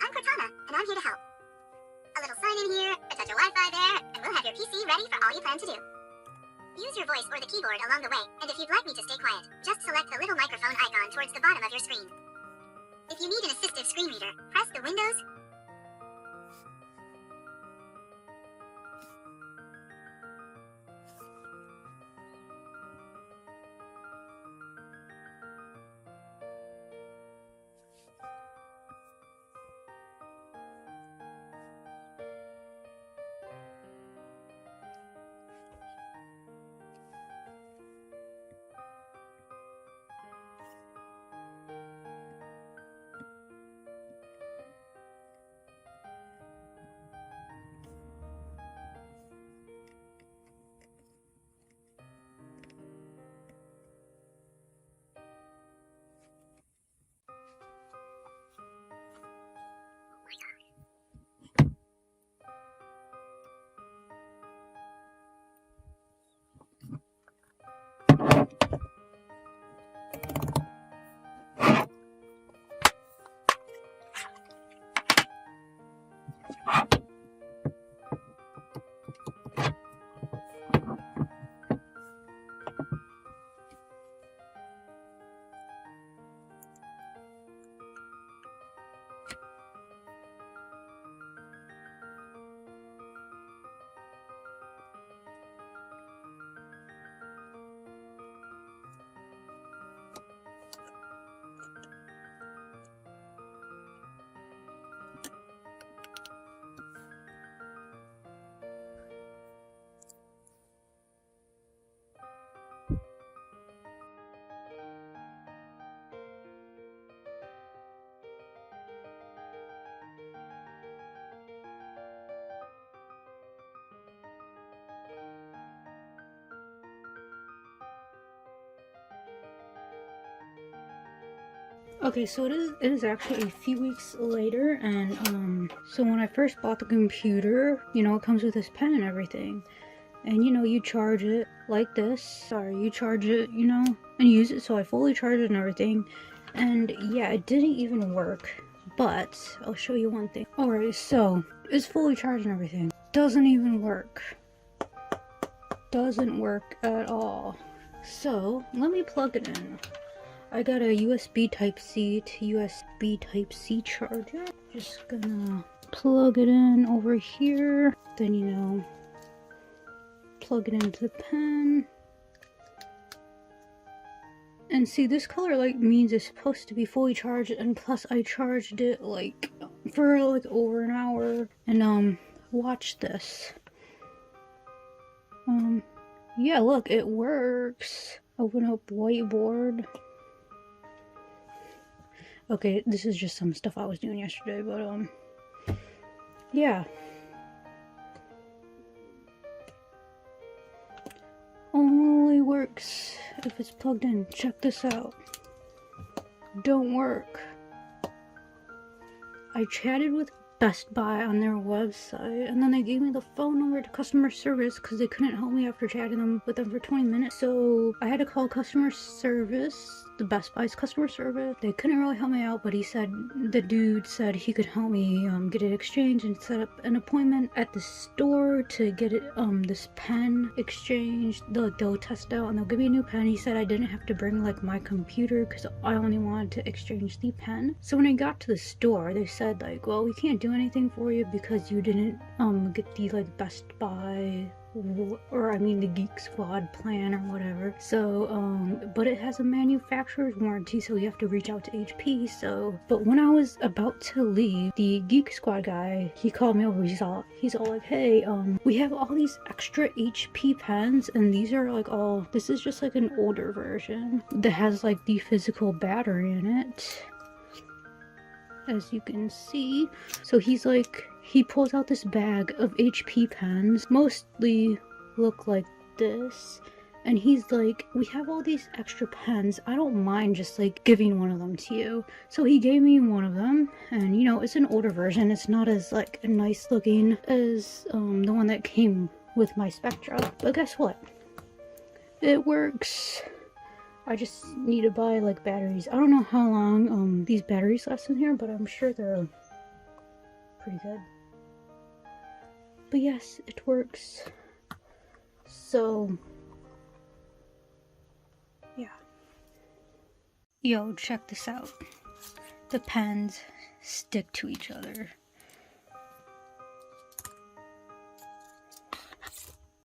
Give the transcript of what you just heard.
I'm Cortana, and I'm here to help. A little sign in here, a touch of Wi-Fi there, and we'll have your PC ready for all you plan to do. Use your voice or the keyboard along the way, and if you'd like me to stay quiet, just select the little microphone icon towards the bottom of your screen. If you need an assistive screen reader, press the Windows Okay, so it is actually a few weeks later, and so when I first bought the computer, you know, it comes with this pen and everything, and you know, you charge it like this. Sorry, you charge it, you know, and use it. So I fully charged it and everything, and yeah, it didn't even work. But I'll show you one thing. Alright, so it's fully charged and everything. Doesn't even work. Doesn't work at all. So let me plug it in. I got a USB Type-C to USB Type-C charger. Just gonna plug it in over here. Then, you know, plug it into the pen. And see, this color light means it's supposed to be fully charged, and plus I charged it like for like over an hour. And watch this. Yeah, look, it works. Open up whiteboard. Okay, this is just some stuff I was doing yesterday, but yeah. Only works if it's plugged in. Check this out. Don't work. I chatted with Best Buy on their website, and then they gave me the phone number to customer service because they couldn't help me after chatting with them for 20 minutes. So I had to call customer service, the Best Buy's customer service. They couldn't really help me out, but the dude said he could help me get it exchanged and set up an appointment at the store to get it this pen exchanged. They'll test out and they'll give me a new pen. He said I didn't have to bring like my computer because I only wanted to exchange the pen. So when I got to the store, they said like, well, we can't do anything for you because you didn't get the like Best Buy, or I mean the Geek Squad plan or whatever. So but it has a manufacturer's warranty, so you have to reach out to HP. So but when I was about to leave, the Geek Squad guy, he called me over. He's all like, hey, we have all these extra HP pens, and these are like this is just like an older version that has like the physical battery in it. as you can see. So he pulls out this bag of HP pens, mostly look like this. And he's like, we have all these extra pens. I don't mind just like giving one of them to you. So he gave me one of them, and you know, it's an older version. It's not as like nice looking as the one that came with my Spectra. But guess what? It works. I just need to buy like batteries. I don't know how long these batteries last in here, but I'm sure they're pretty good. But yes, it works. So yeah. Yo, check this out. The pens stick to each other.